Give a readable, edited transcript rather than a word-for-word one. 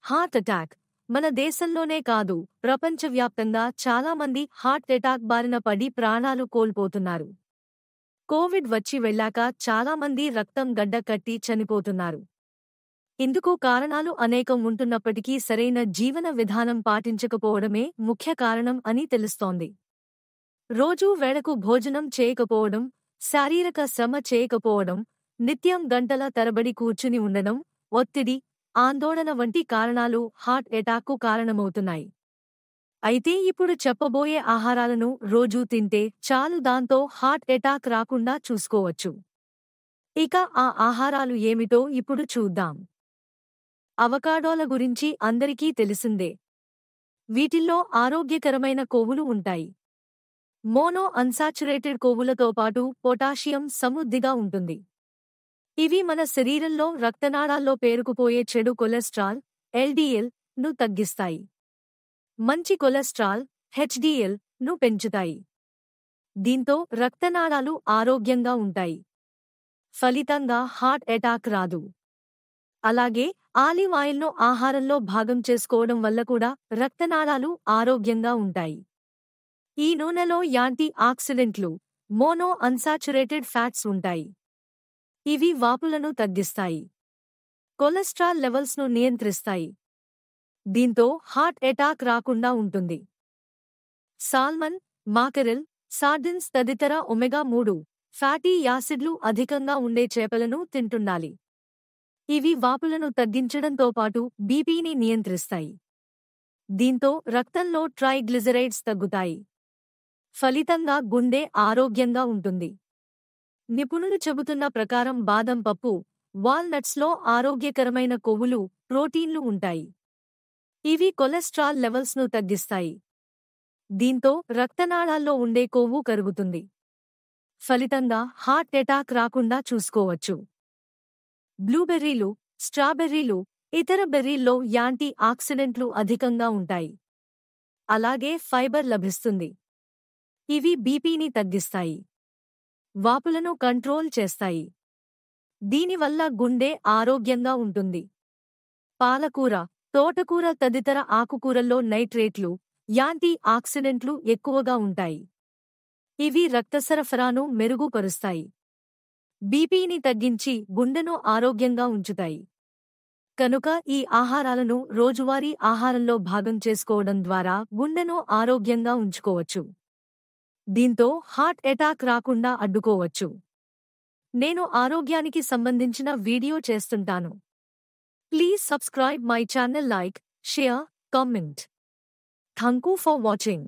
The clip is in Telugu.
హార్ట్ అటాక్ మన దేశంలోనే కాదు, ప్రపంచవ్యాప్తంగా చాలామంది హార్ట్ అటాక్ బారిన పడి ప్రాణాలు కోల్పోతున్నారు. కోవిడ్ వచ్చి వెళ్ళాక చాలామంది రక్తం గడ్డ కట్టి చనిపోతున్నారు. ఇందుకు కారణాలు అనేకం ఉంటున్నప్పటికీ సరైన జీవన విధానం పాటించకపోవడమే ముఖ్య కారణం అని తెలుస్తోంది. రోజూ వేళకు భోజనం చేయకపోవడం, శారీరక శ్రమ చేయకపోవడం, నిత్యం గంటల తరబడి కూర్చుని ఉండడం, ఒత్తిడి, ఆందోళన వంటి కారణాలు హార్ట్ ఎటాక్కు కారణమవుతున్నాయి. అయితే ఇప్పుడు చెప్పబోయే ఆహారాలను రోజూ తింటే చాలు, దాంతో హార్ట్ ఎటాక్ రాకుండా చూసుకోవచ్చు. ఇక ఆ ఆహారాలు ఏమిటో ఇప్పుడు చూద్దాం. అవకాడోల గురించి అందరికీ తెలిసిందే. వీటిల్లో ఆరోగ్యకరమైన కొవ్వులు ఉంటాయి. మోనో అన్సాచురేటెడ్ కొవ్వులతో పాటు పొటాషియం సమృద్ధిగా ఉంటుంది. ఇవి మన శరీరంలో రక్తనాళాల్లో పేరుకుపోయే చెడు కొలెస్ట్రాల్ (LDL) ను తగ్గిస్తాయి. మంచి కొలెస్ట్రాల్ (HDL) ను పెంచుతాయి. దీంతో రక్తనాళాలు ఆరోగ్యంగా ఉంటాయి. ఫలితంగా హార్ట్ ఎటాక్ రాదు. అలాగే ఆలివ్ ఆయిల్ను ఆహారంలో భాగం చేసుకోవడం వల్ల కూడా రక్తనాళాలు ఆరోగ్యంగా ఉంటాయి. ఈ నూనెలో యాంటీ ఆక్సిడెంట్లు, మోనో అన్సాచురేటెడ్ ఫ్యాట్స్ ఉంటాయి. ఇవి వాపులను తగ్గిస్తాయి. కొలెస్ట్రాల్ లెవెల్స్ను నియంత్రిస్తాయి. దీంతో హార్ట్ ఎటాక్ రాకుండా ఉంటుంది. సాల్మన్, మాకరెల్, సార్డిన్స్ తదితర ఒమెగా-3 ఫ్యాటీ యాసిడ్లు అధికంగా ఉండే చేపలను తింటుండాలి. ఇవి వాపులను తగ్గించడంతో పాటు బీపీని నియంత్రిస్తాయి. దీంతో రక్తంలో ట్రైగ్లిజరైడ్స్ తగ్గుతాయి. ఫలితంగా గుండె ఆరోగ్యంగా ఉంటుంది. నిపుణులు చెబుతున్న ప్రకారం బాదం పప్పు, వాల్నట్స్లో ఆరోగ్యకరమైన కొవ్వులు, ప్రోటీన్లు ఉంటాయి. ఇవి కొలెస్ట్రాల్ లెవెల్స్ను తగ్గిస్తాయి. దీంతో రక్తనాళాల్లో ఉండే కొవ్వు కరుగుతుంది. ఫలితంగా హార్ట్ ఎటాక్ రాకుండా చూసుకోవచ్చు. బ్లూబెర్రీలు, స్ట్రాబెర్రీలు, ఇతర బెర్రీల్లో యాంటీ ఆక్సిడెంట్లు అధికంగా ఉంటాయి. అలాగే ఫైబర్ లభిస్తుంది. ఇవి బీపీని తగ్గిస్తాయి. వాపులను కంట్రోల్ చేస్తాయి. దీనివల్ల గుండె ఆరోగ్యంగా ఉంటుంది. పాలకూర, తోటకూర తదితర ఆకుకూరల్లో నైట్రేట్లు, యాంటీ ఆక్సిడెంట్లు ఎక్కువగా ఉంటాయి. ఇవి రక్త సరఫరాను మెరుగుపరుస్తాయి. బీపీని తగ్గించి గుండెను ఆరోగ్యంగా ఉంచుతాయి. కనుక ఈ ఆహారాలను రోజువారీ ఆహారంలో భాగం చేసుకోవడం ద్వారా గుండెను ఆరోగ్యంగా ఉంచుకోవచ్చు. దీంతో హార్ట్ ఎటాక్ రాకుండా అడ్డుకోవచ్చు. నేను ఆరోగ్యానికి సంబంధించిన వీడియో చేస్తుంటాను. Please subscribe my channel, like, share, comment. Thank you for watching.